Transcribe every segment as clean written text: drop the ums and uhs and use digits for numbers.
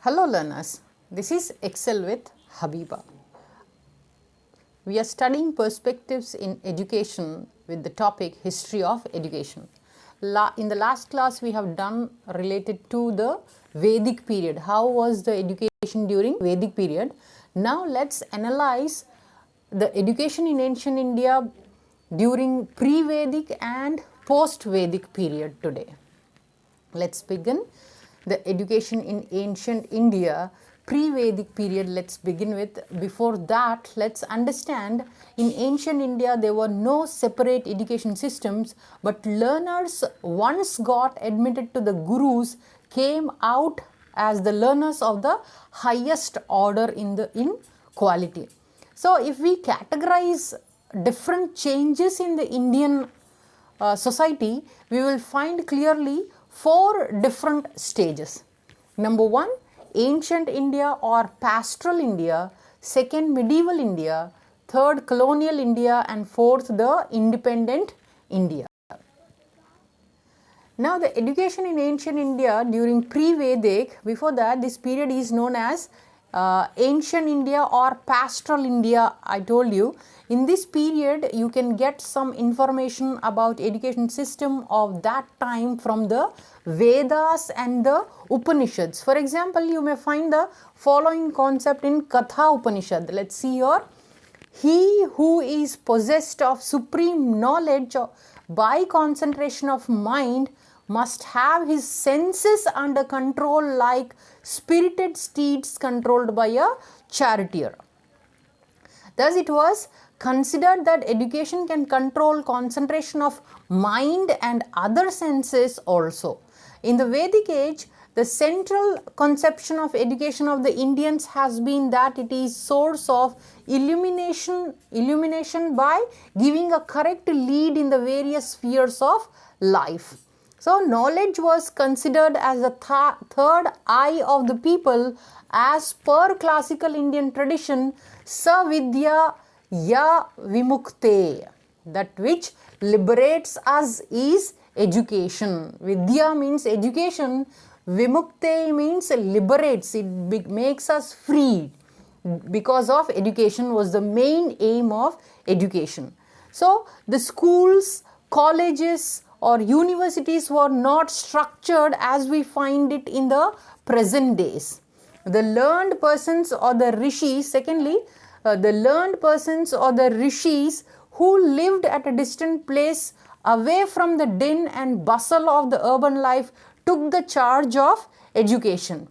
Hello learners, this is Excel with Habeeba. We are studying perspectives in education with the topic history of education. In the last class we have done related to the Vedic period. How was the education during Vedic period? Now let's analyze the education in ancient India during pre-Vedic and post-Vedic period today. Let's begin. The education in ancient India, pre-Vedic period, let's begin with. Before that, let's understand in ancient India there were no separate education systems, but learners once got admitted to the gurus came out as the learners of the highest order in quality. So if we categorize different changes in the Indian society, we will find clearly 4 different stages. Number 1, ancient India or pastoral India. Second, medieval India. Third, colonial India. And fourth, the independent India. Now the education in ancient India during pre-Vedic, before that this period is known as ancient India or pastoral India. I told you in this period you can get some information about education system of that time from the Vedas and the Upanishads. For example, you may find the following concept in Katha Upanishad. Let's see here. He who is possessed of supreme knowledge by concentration of mind must have his senses under control like spirited steeds controlled by a charioteer. Thus it was considered that education can control concentration of mind and other senses also. In the Vedic age, the central conception of education of the Indians has been that it is source of illumination by giving a correct lead in the various spheres of life. So knowledge was considered as the third eye of the people as per classical Indian tradition, Savidya ya vimukte, that which liberates us is education. Vidya means education, vimukte means liberates, it makes us free. Because of education was the main aim of education. So the schools, colleges or universities were not structured as we find it in the present days. The learned persons or the rishis, secondly, the learned persons or the rishis who lived at a distant place away from the din and bustle of the urban life took the charge of education.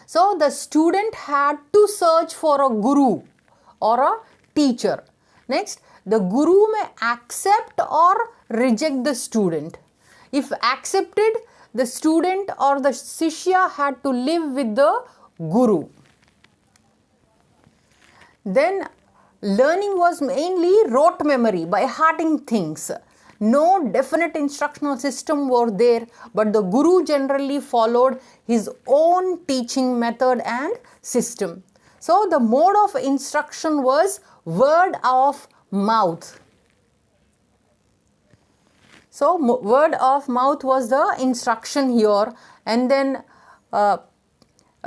So the student had to search for a guru or a teacher. Next, the guru may accept or reject the student. If accepted, the student or the shishya had to live with the guru. Then learning was mainly rote memory, by hearting things. No definite instructional system were there, but the guru generally followed his own teaching method and system. So the mode of instruction was word of mouth. So word of mouth was the instruction here, and then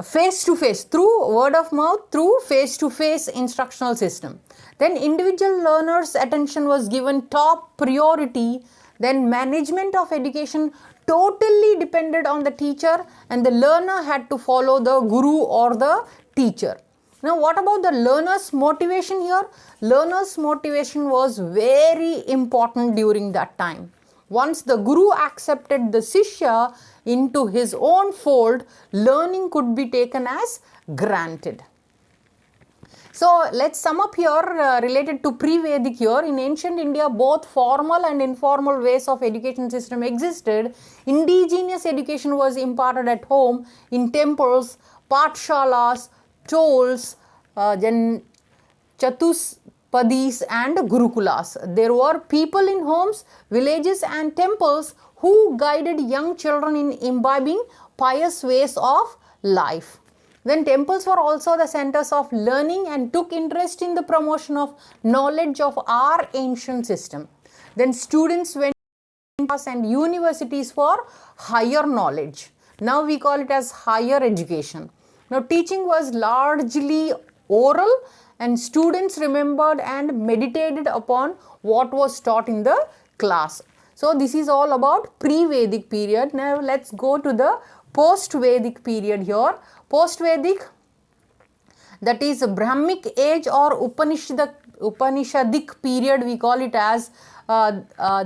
face to face, through word of mouth, through face to face instructional system. Then individual learners' attention was given top priority. Then management of education totally depended on the teacher, and the learner had to follow the guru or the teacher. Now what about the learner's motivation here? Learner's motivation was very important during that time. Once the guru accepted the shishya into his own fold, learning could be taken as granted. So let's sum up here related to pre-Vedic here. In ancient India, both formal and informal ways of education system existed. Indigenous education was imparted at home, in temples, pathshalas, tolls, then chatuspadis and gurukulas. There were people in homes, villages and temples who guided young children in imbibing pious ways of life. Then temples were also the centers of learning and took interest in the promotion of knowledge of our ancient system. Then students went to and universities for higher knowledge. Now we call it as higher education. Now teaching was largely oral and students remembered and meditated upon what was taught in the class. So this is all about pre-Vedic period. Now let's go to the post-Vedic period here. Post-Vedic, that is Brahmic age or Upanishadic period, we call it as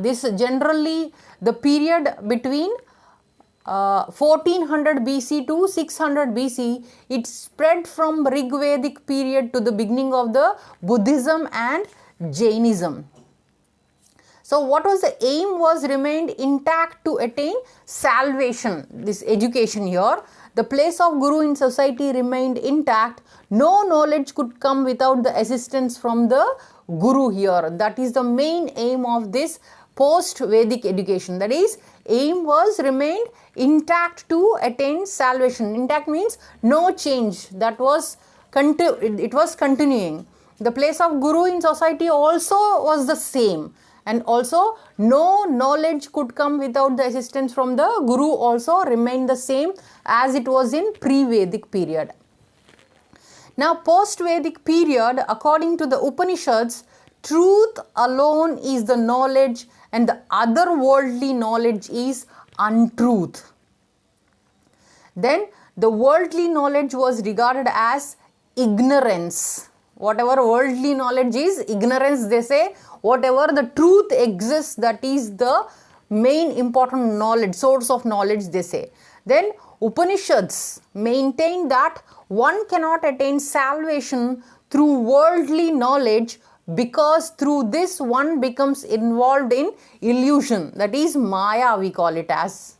this generally the period between 1400 BC to 600 BC. It spread from Rig Vedic period to the beginning of the Buddhism and Jainism. So what was the aim was remained intact to attain salvation, this education here. The place of Guru in society remained intact. No knowledge could come without the assistance from the Guru here. That is the main aim of this post-Vedic education. That is, aim was remained intact to attain salvation. Intact means no change. That was it was continuing. The place of Guru in society also was the same. And also no knowledge could come without the assistance from the Guru also remained the same as it was in pre-Vedic period. Now post-Vedic period, according to the Upanishads, truth alone is the knowledge and the otherworldly knowledge is untruth. Then the worldly knowledge was regarded as ignorance. Whatever worldly knowledge is ignorance, they say. Whatever the truth exists, that is the main important knowledge, source of knowledge, they say. Then Upanishads maintain that one cannot attain salvation through worldly knowledge because through this one becomes involved in illusion, that is Maya, we call it as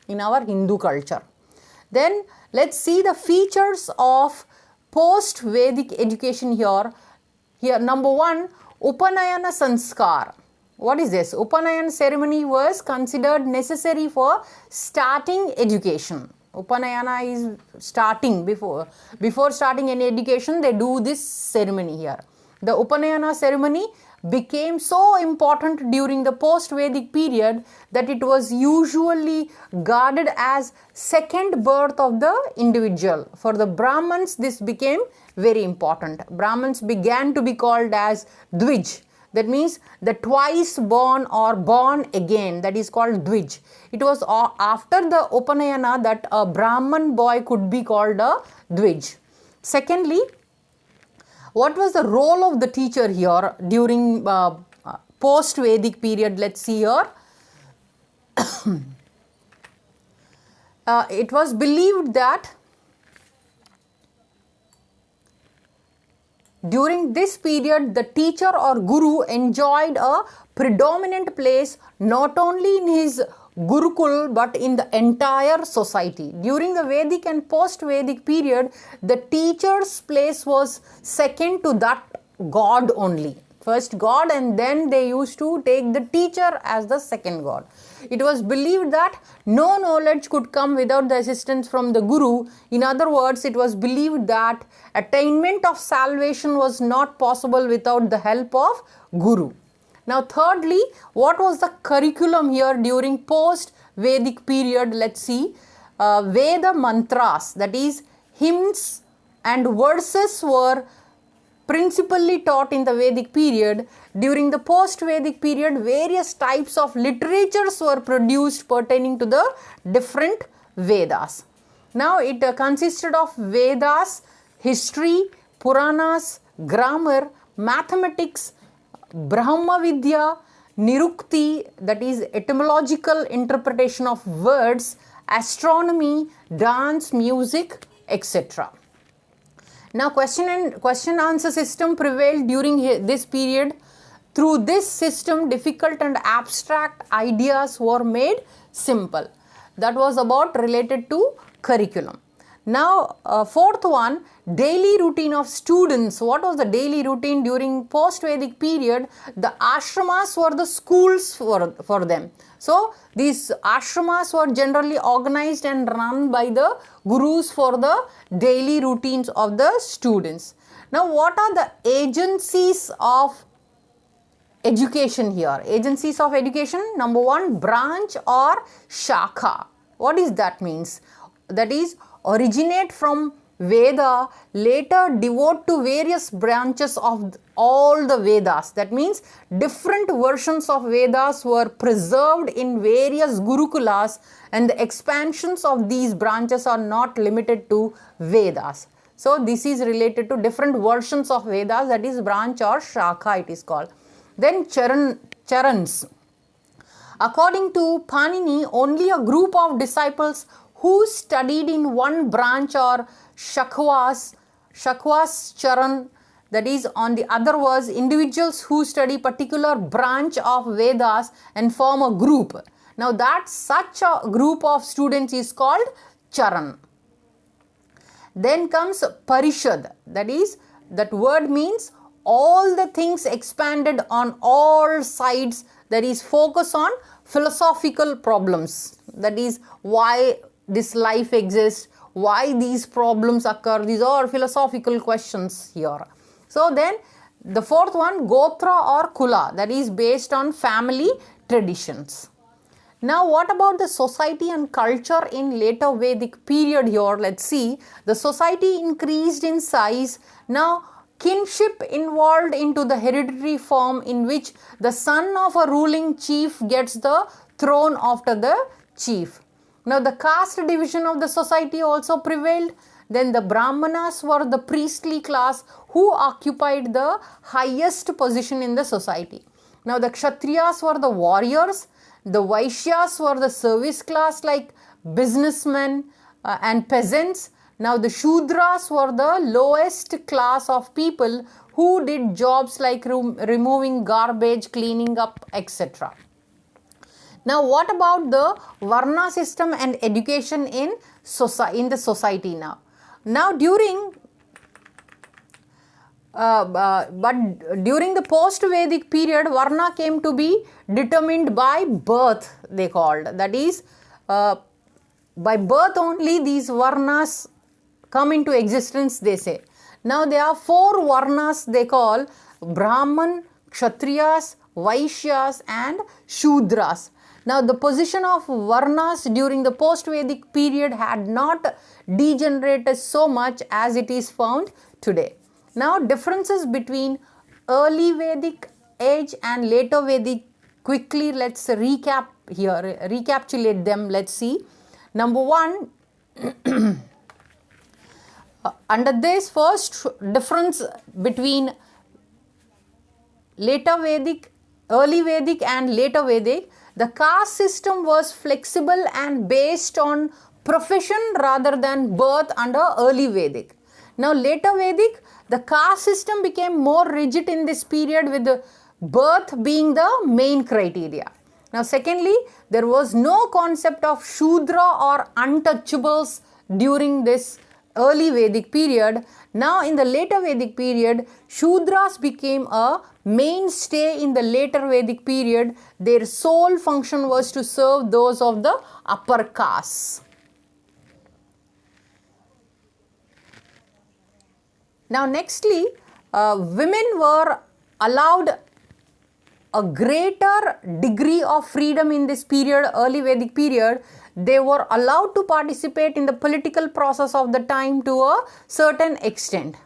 in our Hindu culture. Then let's see the features of post-Vedic education here. Here number one, Upanayana Sanskar. What is this? Upanayana ceremony was considered necessary for starting education. Upanayana is starting before starting any education, they do this ceremony here. The Upanayana ceremony became so important during the post-Vedic period that it was usually guarded as second birth of the individual. For the Brahmins, this became very important. Brahmins began to be called as Dvij. That means the twice born or born again, that is called Dvij. It was after the Upanayana that a Brahman boy could be called a Dvij. Secondly, what was the role of the teacher here during post-Vedic period? Let's see here. It was believed that during this period, the teacher or guru enjoyed a predominant place not only in his Gurukul but in the entire society. During the Vedic and post-Vedic period, the teacher's place was second to that God only. First God, and then they used to take the teacher as the second God. It was believed that no knowledge could come without the assistance from the Guru. In other words, it was believed that attainment of salvation was not possible without the help of Guru. Now thirdly, what was the curriculum here during post-Vedic period? Let's see. Veda mantras, that is hymns and verses, were principally taught in the Vedic period. During the post-Vedic period, various types of literatures were produced pertaining to the different Vedas. Now it consisted of Vedas, history, Puranas, grammar, mathematics, Brahma Vidya, Nirukti, that is etymological interpretation of words, astronomy, dance, music, etc. Now question answer system prevailed during this period. Through this system, difficult and abstract ideas were made simple. That was about related to curriculum. Now fourth one, daily routine of students. What was the daily routine during post-Vedic period? The ashramas were the schools for them. So these ashramas were generally organized and run by the gurus for the daily routines of the students. Now what are the agencies of education here? Agencies of education, number one, branch or shakha. What is that means? That is originate from Veda later devote to various branches of all the Vedas. That means different versions of Vedas were preserved in various Gurukulas, and the expansions of these branches are not limited to Vedas. So this is related to different versions of Vedas, that is branch or Shakha it is called. Then Charans. According to Panini, only a group of disciples who studied in one branch or Shakwas Charan, that is on the other was individuals who study particular branch of Vedas and form a group. Now that such a group of students is called Charan. Then comes Parishad, that is, that word means all the things expanded on all sides, that is focus on philosophical problems, that is why this life exists, why these problems occur, these are philosophical questions here. So then the fourth one, Gotra or Kula, that is based on family traditions. Now what about the society and culture in later Vedic period here? Let's see. The society increased in size. Now kinship involved into the hereditary form in which the son of a ruling chief gets the throne after the chief. Now the caste division of the society also prevailed. Then the Brahmanas were the priestly class who occupied the highest position in the society. Now the Kshatriyas were the warriors. The Vaishyas were the service class like businessmen and peasants. Now the Shudras were the lowest class of people who did jobs like removing garbage, cleaning up, etc. Now what about the Varna system and education in the society now? Now during the post-Vedic period, Varna came to be determined by birth, they called. That is, by birth only these Varnas come into existence, they say. Now there are 4 Varnas they call: Brahman, Kshatriyas, Vaishyas and Shudras. Now the position of Varnas during the post-Vedic period had not degenerated so much as it is found today. Now differences between early Vedic age and later Vedic, quickly let's recapitulate them. Let's see. Number 1, under this first difference between early Vedic and later Vedic, the caste system was flexible and based on profession rather than birth under early Vedic. Now later Vedic, the caste system became more rigid in this period, with the birth being the main criteria. Now secondly, there was no concept of Shudra or untouchables during this early Vedic period. Now in the later Vedic period, Shudras became a mainstay in the later Vedic period. Their sole function was to serve those of the upper castes. Now nextly, women were allowed a greater degree of freedom in this period, early Vedic period. They were allowed to participate in the political process of the time to a certain extent.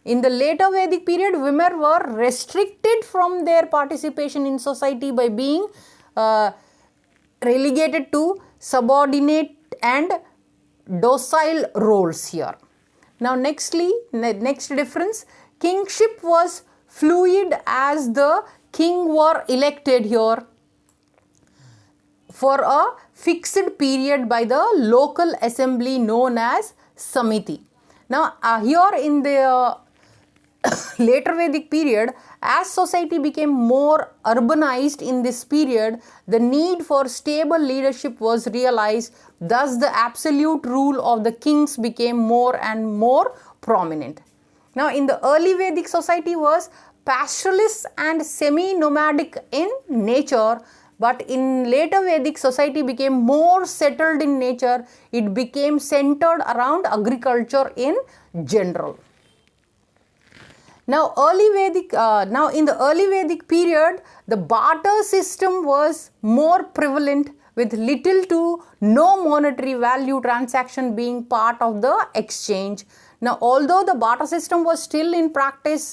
In the later Vedic period, women were restricted from their participation in society by being relegated to subordinate and docile roles here. Now next difference, kingship was fluid as the king were elected here for a fixed period by the local assembly known as Samiti. Now here in the later Vedic period, as society became more urbanized in this period, the need for stable leadership was realized. Thus the absolute rule of the kings became more and more prominent. Now in the early Vedic society was pastoralist and semi-nomadic in nature, but in later Vedic society became more settled in nature. It became centered around agriculture in general. Now in the early Vedic period, the barter system was more prevalent, with little to no monetary value transaction being part of the exchange. Now, although the barter system was still in practice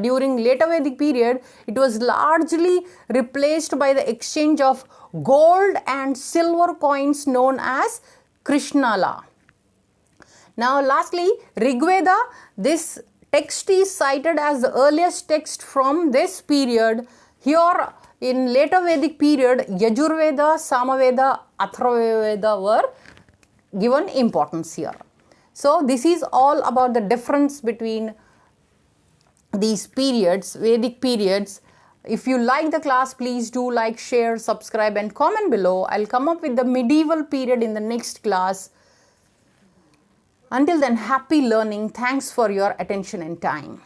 during later Vedic period, it was largely replaced by the exchange of gold and silver coins known as Krishnala. Now, lastly, Rigveda, this text is cited as the earliest text from this period. Here, in later Vedic period, Yajurveda, Samaveda, Atharvaveda were given importance here. So, this is all about the difference between these periods, Vedic periods. If you like the class, please do like, share, subscribe and comment below. I'll come up with the medieval period in the next class. Until then, happy learning. Thanks for your attention and time.